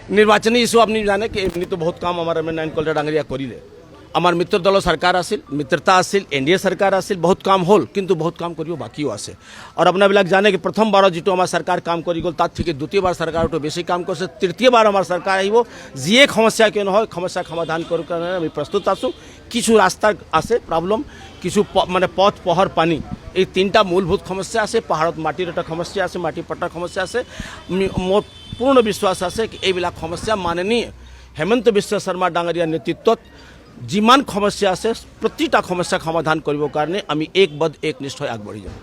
निर्वाचनी issue अपनी जाने कि एमनी तो बहुत काम हमारे में नारायण कलिता डांगरिया करिले आमार मित्र दल सरकार आसिल मित्रता आसिल एनडीए सरकार आसिल बहुत काम होल किंतु बहुत काम करियो बाकिओ आसे और अपना बेलाक जाने कि प्रथम बार जी हमार सरकार काम करी गल तार थेके द्वितीय बार सरकार बेसि काम करছে तृतीय बार हमार सरकार आइब जिए समस्या क्यों नय समस्या समाधान करने आमि प्रस्तुत आसो किछु रास्ता आसे प्रॉब्लम किछु माने पथ पहर पानी এই তিনটা মূলভূত সমস্যা আছে পাহাড়ত মাটির একটা সমস্যা আছে মাটি পট্টার সমস্যা আছে মোর পূর্ণ বিশ্বাস আছে কি এইবিলাক সমস্যা মাননীয় হেমন্ত বিশ্ব শর্মা ডাঙৰীয়াৰ নেতৃত্বত যিমান সমস্যা আছে প্ৰতিটা সমস্যা সমাধান কৰিবৰ কাৰণে আমি একবদ্ধ একনিষ্ঠ হৈ আগবাঢ়ি যাম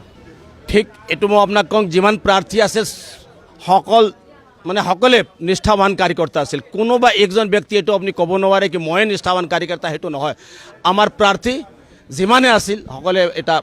ঠিক এটো মই আপোনাক কওঁ যিমান প্ৰাৰ্থী আছে সকল মানে সকলে নিষ্ঠাৱান কাৰ্যকৰ্তা আছিল কোনোবা একজন ব্যক্তি এটো আপুনি ক'ব নোৱাৰে কি মই নিষ্ঠাৱান কাৰ্যকৰ্তা হেতু নহয় আমাৰ প্ৰাৰ্থী যিমানে আছিল সকলে এটা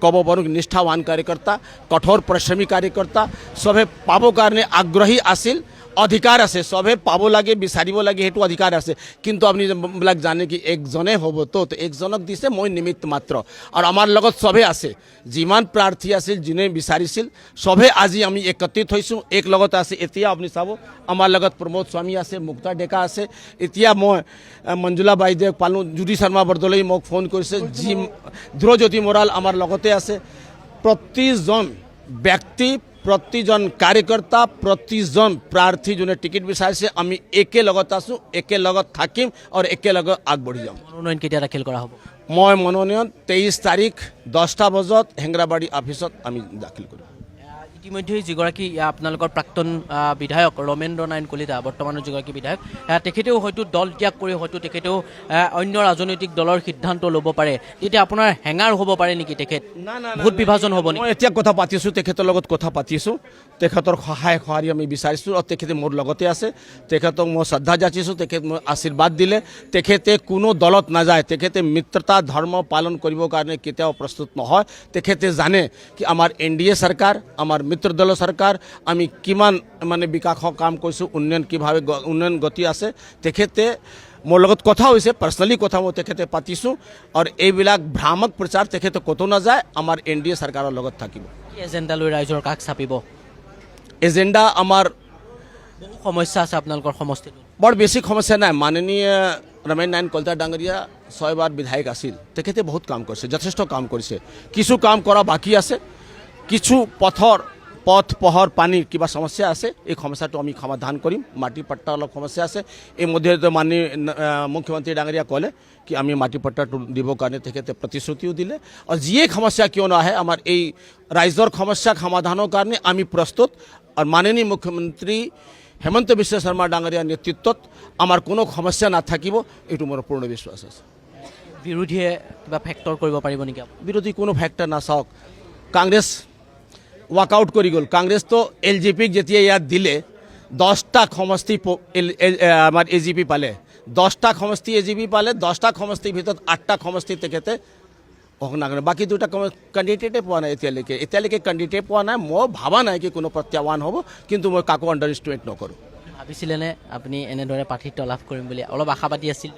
कब पारो निष्ठावान कार्यकर्ता कठोर परिश्रमी कार्यकर्ता सभे पाबो कारणे आग्रही आसिल अधिकार आसे सभे पाबो लागे विचारिब लागे हेतु अधिकार आसे किंतु अपनी বিলাক जाने कि एकजने हब तो एकजनक दिसे मैं निमित्त मात्र और आमार लगत सभे आसे जिमान प्रार्थी आसिल जिने विचारिছিল सभे আজি আমি একত্ৰিত হৈছোঁ एक लगत आसे এতিয়া अपनी चाब आमार लगत प्रमोद स्वामी आसे मुक्ता डेका आसे এতিয়া मैं मंजुला বাইদেউ पालू जुडी शर्मा बरदলৈ মোক फोन কৰিছে जी ध्रुवज्योति मोराल आमार लगते आसे प्रतिजन व्यक्ति प्रतिजन कार्यकर्ता प्रतिजन प्रार्थी जोने टिकेट विचारिছে আমি একে লগত আছো একে লগত থাকিম और একে লগত আগবাঢ়ি যাম মনোনয়ন কেতিয়া দাখিল কৰা হ'ব মই মনোনয়ন 23 তাৰিখ 10টা বজাত হেংৰাবাৰী অফিসত আমি দাখিল কৰিম ইতিমধ্যে যিগৰাকী আপোনালোকৰ প্ৰাক্তন বিধায়ক ৰমেন্দ্ৰ নাৰায়ণ কলিতা বৰ্তমানৰ যিগৰাকী বিধায়ক তেখেতেও হয়তো দল ত্যাগ কৰি হয়তো তেখেতেও অন্য ৰাজনৈতিক দলৰ সিদ্ধান্ত ল'ব পাৰে তেতিয়া আপোনাৰ হেঙাৰ হ'ব পাৰে নেকি তেখেত ভোট বিভাজন হ'ব নেকি মই এতিয়া কথা পাতিছোঁ তেখেতৰ লগত কথা পাতিছোঁ তেখেতৰ সহায় সহাৰি আমি বিচাৰিছোঁ আৰু তেখেতে মোৰ লগতে আছে তেখেতক মই শ্ৰদ্ধা যাচিছোঁ তেখেত মোক আশীৰ্বাদ দিলে তেখেতে কোনো দলত নাযায় তেখেতে মিত্ৰতা ধৰ্ম পালন কৰিবৰ কাৰণে কেতিয়াও প্ৰস্তুত নহয় তেখেতে জানে কি আমাৰ এনডিএ চৰকাৰ আমাৰ मित्र दल सरकार आमी किमान माने विकास काम कैसो उन्नयन किभावे उन्नयन गति आसे तेखेते मोर लगत कथा होइसे पर्सनली कथा मैं तेखेते पातिसु और এইবিলাক भ्रामक प्रचार तेखेते कतो ना जाय आमार एनडीए सरकारों लगत থাকিব एजेंडा লৈ ৰাইজৰ কাষ চাপিব एजेंडा आमार বহু সমস্যা আছে আপোনালোকৰ সমষ্টিত বৰ বেছি সমস্যা নাই माननीय रमेश नारायण कलिता डांगरिया 6 बार विधायक आसिल तेखेते बहुत काम करছে যথেষ্ট কাম কৰিছে কিছু কাম কৰা বাকি আছে কিছু पथ पहर पानी क्या समस्या आसे एक समस्या तो आम समाधान करिम माटी पट्टा अलग समस्या आसे मध्य तो माननीय मुख्यमंत्री डांगरिया कले कि आम माटी पट्टा दिबर कारण प्रतिश्रुतिओ दिले और जिए समस्या क्यों ना आमार এই राइजर समस्या समाधानर कारण आम प्रस्तुत और माननीय मुख्यमंत्री हेमंत विश्व शर्मा डांगरिया नेतृत्वत आमार कोनो समस्या नाथाकिब एटु मोर पूर्ण विश्वास आछे विरोधीये किबा फैक्टर करिब पारिब नेकि विरोधी कोनो फैक्टर ना चाওক कांग्रेस वाकआउट कर गल कांग्रेस तो एलजेपी जेतिया याद दिले 10टा समष्टि एजिपि पाले 10टा समष्टि एजिपि पाले 10टा समष्टिर भितर 8टा समष्टि तेखेते नागरिक बाकी 2टा कैंडिडेटे पा ना एतियालेके कैंडिडेट पा ना मैं भाबा ना कि कोनो प्रत्याह्वान हब किंतु मैं काको अंडर एस्टिमेट नकरो भाबिसिलेने আপুনি এনেদৰে প্ৰাৰ্থিত্ব লাভ কৰিম বুলি অলপ আশাবাদী আছিল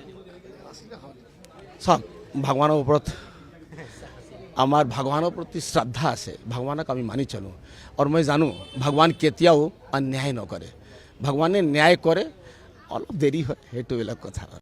सब भगवाনৰ ওপৰত आमार भगवानों प्रति श्रद्धा आसे भगवानक आमी मानि चलूँ और मैं जानू भगवान केतियाओ अन्याय नकरे भगवाने न्याय करे अलग देरी है हेतु बेलेग कथा।